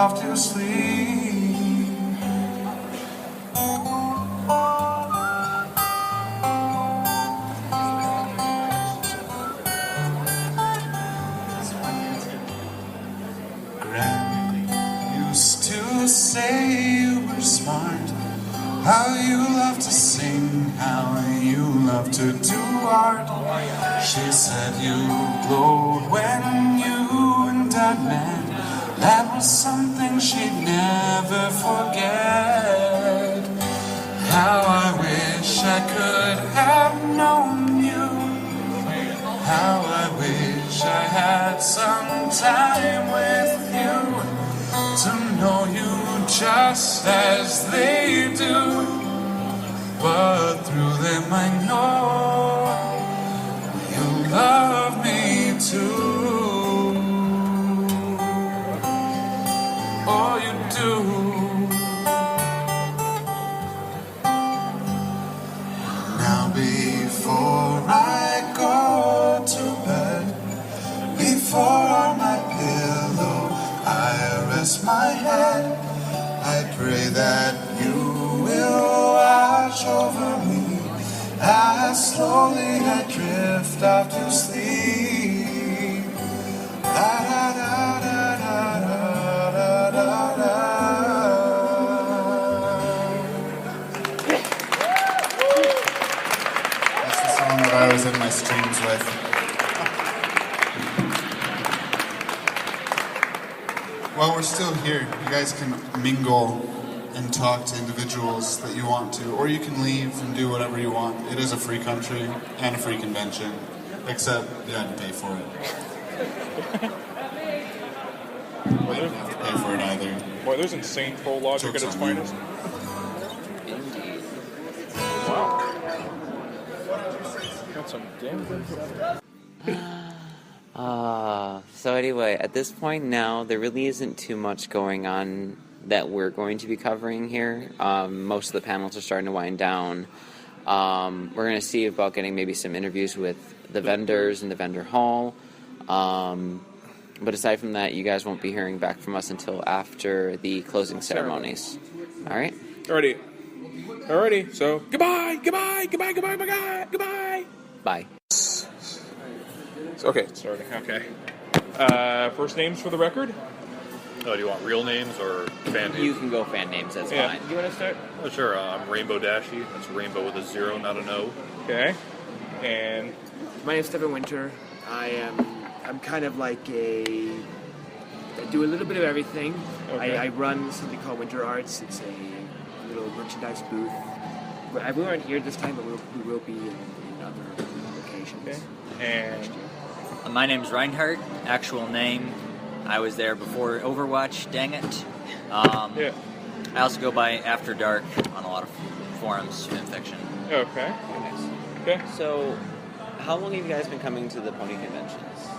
off to sleep. Gran used to say you were smart, how you love to sing, how you love to do art. She said you glowed when you and Dad met. That was something she'd never forget. How I wish I could have known you. How I wish I had some time with you to know you just as they do. But through them I know you love me too. Oh, you do. Now before I go to bed, before my pillow I rest my head, I pray that you will watch over me as slowly I drift off to sleep. Da, da, da, da, da, da, da, da. That's the song that I was in my streams with. Well, we're still here. You guys can mingle and talk to individuals that you want to, or you can leave and do whatever you want. It is a free country and a free convention, except you had to pay for it. Well, you didn't have to pay for it either. Boy, there's insane troll logic at its finest. Indeed. Wow. Got some damn good stuff. So anyway, at this point now, there really isn't too much going on that we're going to be covering here. Most of the panels are starting to wind down. We're going to see about getting maybe some interviews with the vendors in the vendor hall. But aside from that, you guys won't be hearing back from us until after the closing ceremonies. All right? Alrighty. So, goodbye. Bye. Okay, starting. Okay. First names for the record? Oh, do you want real names or fan names? You can go fan names, that's fine. You want to start? Oh, sure. I'm Rainbow Dashy. That's Rainbow with a 0, not an O. Okay. And my name's Stephen Winter. I'm kind of like I do a little bit of everything. Okay. I run something called Winter Arts. It's a little merchandise booth. We weren't here this time, but we will be in other locations. Okay. And next year. My name's Reinhardt, actual name. I was there before Overwatch, dang it. yeah. I also go by After Dark on a lot of forums, fan fiction. Okay. Okay. So, how long have you guys been coming to the pony conventions?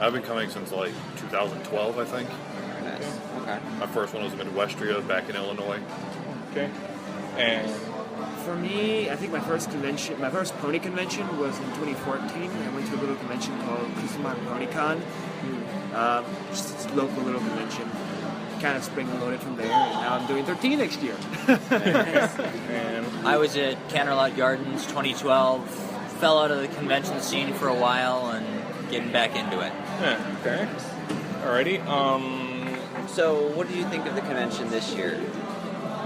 I've been coming since like 2012, I think. Very nice. Okay. My first one was in Midwestria back in Illinois. Okay. And For me, I think my first pony convention was in 2014. I went to a little convention called Kusuman PonyCon. Just a local little convention. Kind of spring-loaded from there, and now I'm doing 13 next year. and I was at Canterlot Gardens 2012, fell out of the convention scene for a while, and getting back into it. yeah, okay. Alrighty. So, what do you think of the convention this year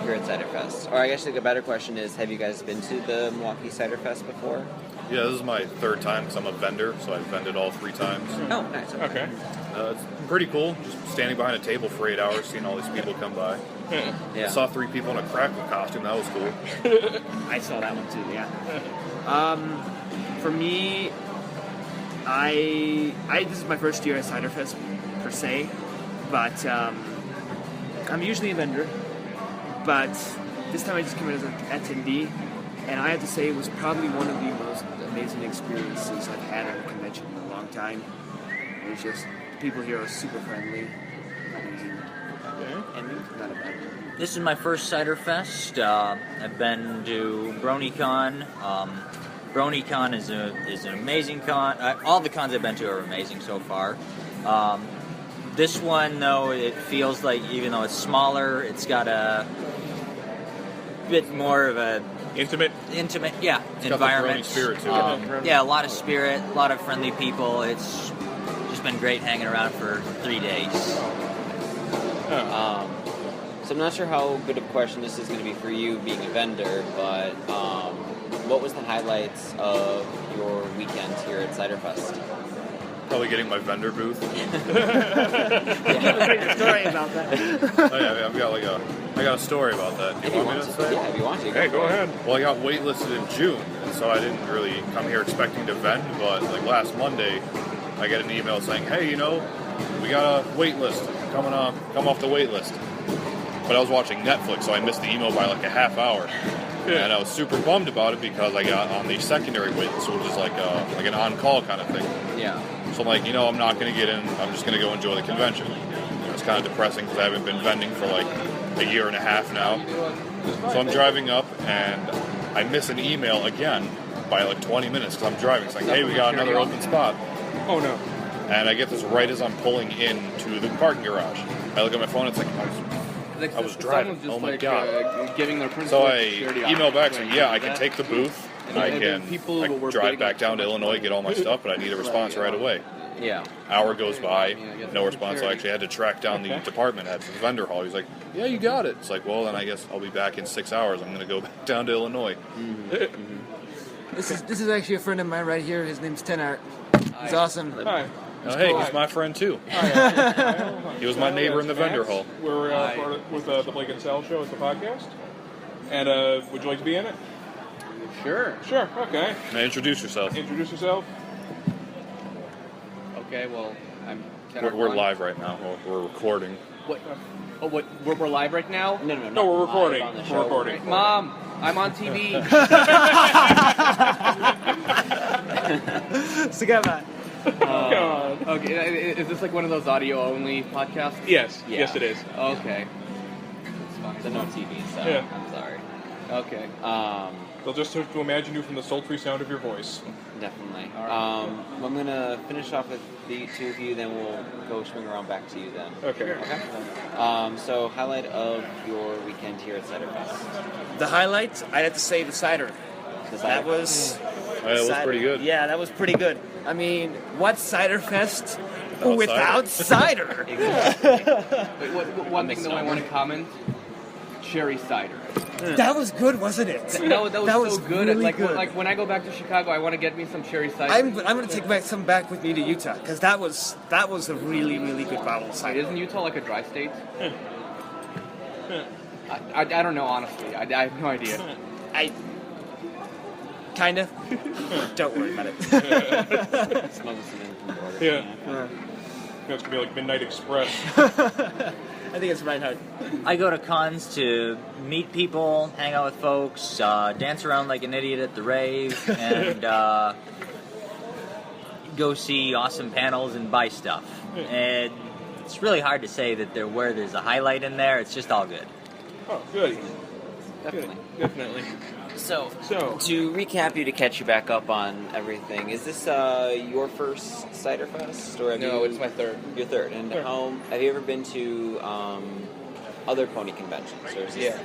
here at Ciderfest? Or I guess a better question is, have you guys been to the Milwaukee Ciderfest before? Yeah, this is my third time because I'm a vendor, so I've vended all 3 times. Oh, nice. Okay. It's pretty cool, just standing behind a table for 8 hours, seeing all these people come by. I Yeah. saw 3 people in a crackle costume, that was cool. I saw that one too, yeah. For me, this is my first year at Ciderfest per se, but I'm usually a vendor, but this time I just came in as an attendee, and I have to say it was probably one of the most amazing experiences I've had at a convention in a long time. It was just, the people here are super friendly, amazing, and not a bad one. This is my first Ciderfest. I've been to BronyCon. BronyCon is an amazing con. All the cons I've been to are amazing so far. This one, though, it feels like even though it's smaller, it's got a bit more of a Intimate. Yeah, environment. Got the spirit too. Yeah, a lot of spirit, a lot of friendly people. It's just been great hanging around for 3 days. So I'm not sure how good of a question this is going to be for you being a vendor, but what was the highlights of your weekend here at Ciderfest? Probably getting my vendor booth. You have a great story about that. Oh yeah, I got a story about that. Do you want me to say? Yeah, if you want to. Hey, go ahead. Well, I got waitlisted in June, and so I didn't really come here expecting to vend. But like last Monday, I get an email saying, "Hey, we got a wait list. Come off the wait list." But I was watching Netflix, so I missed the email by like a half hour. And I was super bummed about it because I got on the secondary wait list, which is like an on-call kind of thing. Yeah. So I'm like, I'm not going to get in. I'm just going to go enjoy the convention. It's kind of depressing because I haven't been vending for like a year and a half now. So I'm driving up and I miss an email again by like 20 minutes because I'm driving. It's like, hey, we got another open spot. Oh, no. And I get this right as I'm pulling into the parking garage. I look at my phone. It's like, I was driving. Oh my god! Giving their principal So I email back saying, yeah, I can take the booth. I can drive back down to Illinois, get all my stuff, but I need a response right away. Yeah. Hour goes by, no response. So I actually had to track down the department head for the vendor hall. He's like, yeah, you got it. It's like, well, then I guess I'll be back in 6 hours. I'm going to go back down to Illinois. This is actually a friend of mine right here. His name's Tenart. He's awesome. Hi. Oh, hey, he's my friend too. He was my neighbor in the vendor hall. We're part of, with the Blake and Sal show. It's a podcast. And would you like to be in it? Sure. Sure. Okay. Now introduce yourself. Introduce yourself. Okay, well, I'm We're live right now. We're recording. What? Oh, what? We're live right now? No, we're recording. We're recording. Mom, I'm on TV. Together. God. Okay, is this like one of those audio-only podcasts? Yes. Yeah. Yes, it is. Okay. So no TV, so Yeah. I'm sorry. Okay. They'll just have to imagine you from the sultry sound of your voice. Definitely. All right. I'm going to finish off with the two of you, then we'll go swing around back to you then. Okay. Okay? So, highlight of your weekend here at Ciderfest. The highlights, I'd have to say the cider. That was... It was cider. pretty good. Yeah, that was pretty good. I mean, what's Ciderfest Without without cider? Wait, one thing though I want to comment: cherry cider. That was good, wasn't it? That was so good. Really Like good. when I go back to Chicago, I want to get me some cherry cider. I'm going to take some back with me to Utah because that was a really, really good bottle of Wait, cider. isn't Utah like a dry state? I don't know, honestly. I have no idea. Kind of. Don't worry about it. Smuggling some in from the border. Yeah. It's going to be like Midnight Express. I think it's Reinhardt. I go to cons to meet people, hang out with folks, dance around like an idiot at the rave, and go see awesome panels and buy stuff. And it's really hard to say that where there's a highlight in there. It's just all good. Oh, good. Definitely. Definitely. So, So- to recap you, to catch you back up on everything, is this your first Ciderfest? Or have No, you, it's my third. Your third. And Third. have you ever been to other pony conventions? Or is this, Yeah.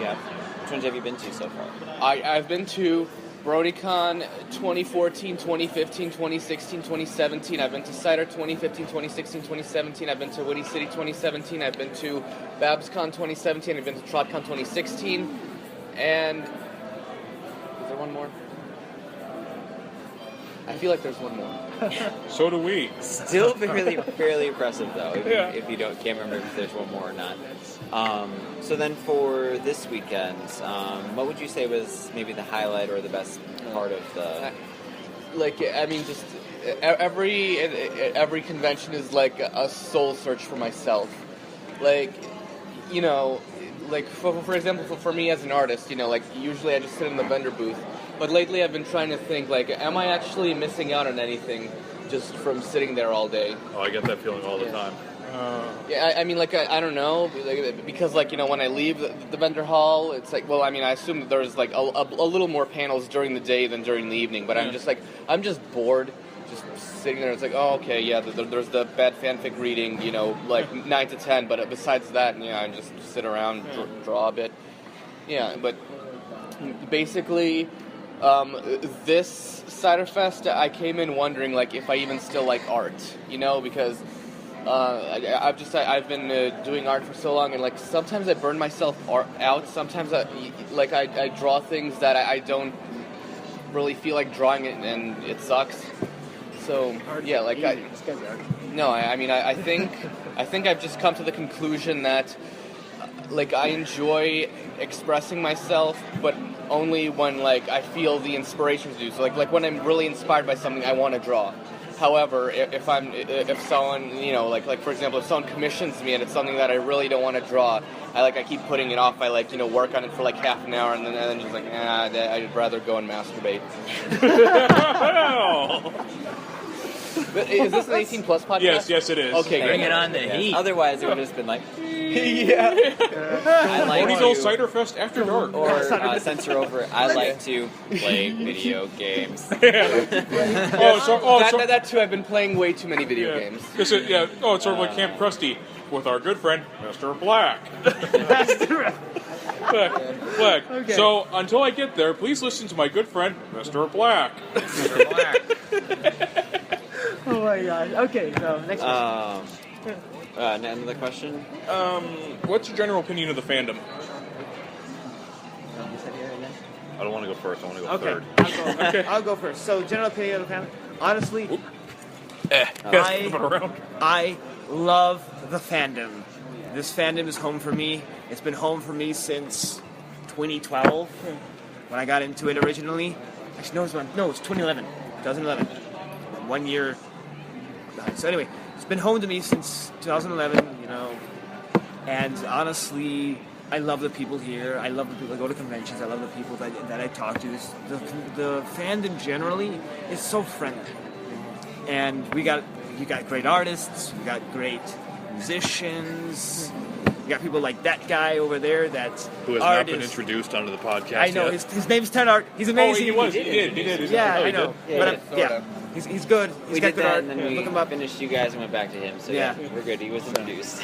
Yeah. Which ones have you been to so far? I've been to BrodyCon 2014, 2015, 2016, 2017. I've been to Cider 2015, 2016, 2017. I've been to Woody City 2017. I've been to BabsCon 2017. I've been to TrotCon 2016. And is there one more? I feel like there's one more. So do we. Still fairly impressive though. Yeah. If you can't remember if there's one more or not. So then for this weekend, what would you say was maybe the highlight or the best part of the? Just every convention is like a soul search for myself. For example, for me as an artist, usually I just sit in the vendor booth. But lately I've been trying to think, am I actually missing out on anything just from sitting there all day? Oh, I get that feeling all the Yeah. time. I don't know, because when I leave the vendor hall, it's I assume that there's a little more panels during the day than during the evening, but I'm just bored. just sitting there. It's like, oh, okay, yeah, there's the bad fanfic reading, like 9 to 10. But besides that, yeah, I just sit around, draw a bit. Yeah, but basically, this Ciderfest, I came in wondering like if I even still like art, because I've been doing art for so long, and like sometimes I burn myself out. Sometimes I draw things that I don't really feel like drawing it, and it sucks. So yeah, like I think I've just come to the conclusion that like I enjoy expressing myself, but only when like I feel the inspiration to do so. Like when I'm really inspired by something, I want to draw. However, if someone, like for example, if someone commissions me and it's something that I really don't want to draw, I keep putting it off. I work on it for like half an hour and then just like, I'd rather go and masturbate. But is this an 18 plus podcast? Yes, it is. Okay, Bring it on the heat. Otherwise, it would have just been like, yeah. I like Ponyville to, Ciderfest After Dark. or censor over, I like to play video games. That too. I've been playing way too many video games. It's sort of like Camp Krusty with our good friend Mr. Black. Black. Okay. So until I get there, please listen to my good friend Mr. Black. Mr. Black. Oh my god. Okay, so next question. Another question? What's your general opinion of the fandom? I don't want to go first. I want to go Okay, third. I'll go first. So, general opinion of the fandom. Honestly, Around. I love the fandom. This fandom is home for me. It's been home for me since 2012 when I got into it originally. Actually, it's 2011. 2011. 1 year. So anyway, it's been home to me since 2011. And honestly, I love the people here. I love the people that go to conventions. I love the people that I talk to. The fandom generally is so friendly. And you got great artists. We got great musicians. You got people like that guy over there who has not been introduced onto the podcast. I know yet. his name's Ted Art. He's amazing. Oh, he did. Yeah, I know. Yeah, But he's good. We got did good that, art. and then we Look him up. finished you guys and went back to him. So Yeah. we're good. He was introduced.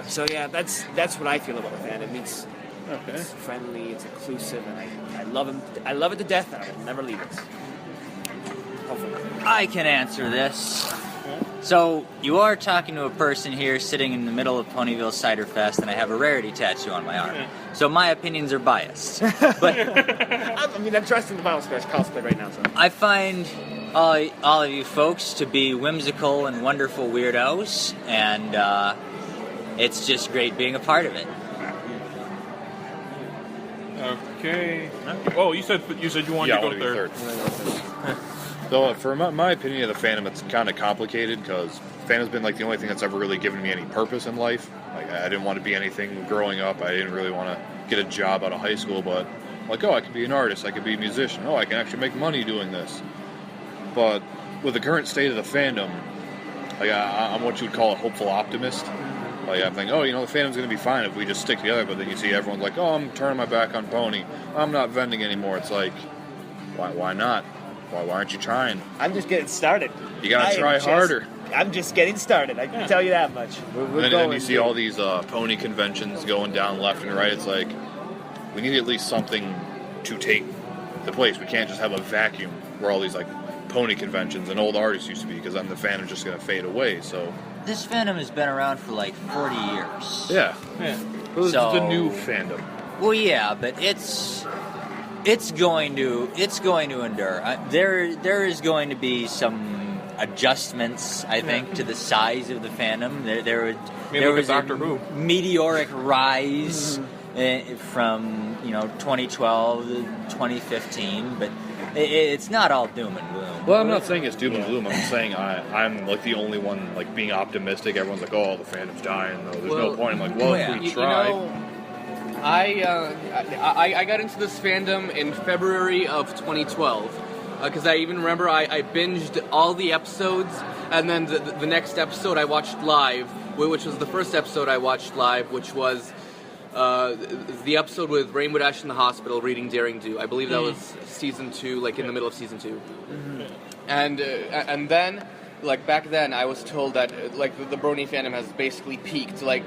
So yeah, that's what I feel about the fandom. It's friendly, it's inclusive, and I love him. I love it to death, and I will never leave it. Hopefully. I can answer this. So, you are talking to a person here sitting in the middle of Ponyville Ciderfest, and I have a rarity tattoo on my arm. So my opinions are biased. But I'm dressed in the Vinyl Scratch cosplay right now, so. I find all of you folks to be whimsical and wonderful weirdos, and it's just great being a part of it. Okay. Oh, you said you wanted to go third. So, for my opinion of the fandom, it's kind of complicated because fandom's been like the only thing that's ever really given me any purpose in life. Like, I didn't want to be anything growing up. I didn't really want to get a job out of high school, but like, I could be an artist. I could be a musician. I can actually make money doing this. But with the current state of the fandom, like, I'm what you would call a hopeful optimist. Like, I'm thinking, the fandom's going to be fine if we just stick together. But then you see everyone's like, I'm turning my back on Pony. I'm not vending anymore. It's like, why not? Why aren't you trying? I'm just getting started. You gotta try harder. I'm just getting started. I can tell you that much. And then you see all these pony conventions going down left and right. It's like, we need at least something to take the place. We can't just have a vacuum where all these like pony conventions and old artists used to be, because then the fandom's just gonna fade away. So This fandom has been around for like 40 years. yeah. Well, So- it's the new fandom. Well, yeah, but it's going to endure. There is going to be some adjustments, I think, to the size of the fandom. There was Doctor a Who. meteoric rise from 2012 to 2015, but it's not all doom and gloom. Well, I'm not saying it's doom and gloom. I'm saying I'm like the only one like being optimistic. Everyone's like, the fandom's dying. Though. There's no point. I'm like, if we try. I got into this fandom in February of 2012 because I even remember I binged all the episodes, and then the next episode I watched live, which was the first episode I watched live, which was the episode with Rainwood Ash in the hospital reading Daring Do. I believe that was season 2, like in the middle of season 2. and then, like back then, I was told that like the Brony fandom has basically peaked. Like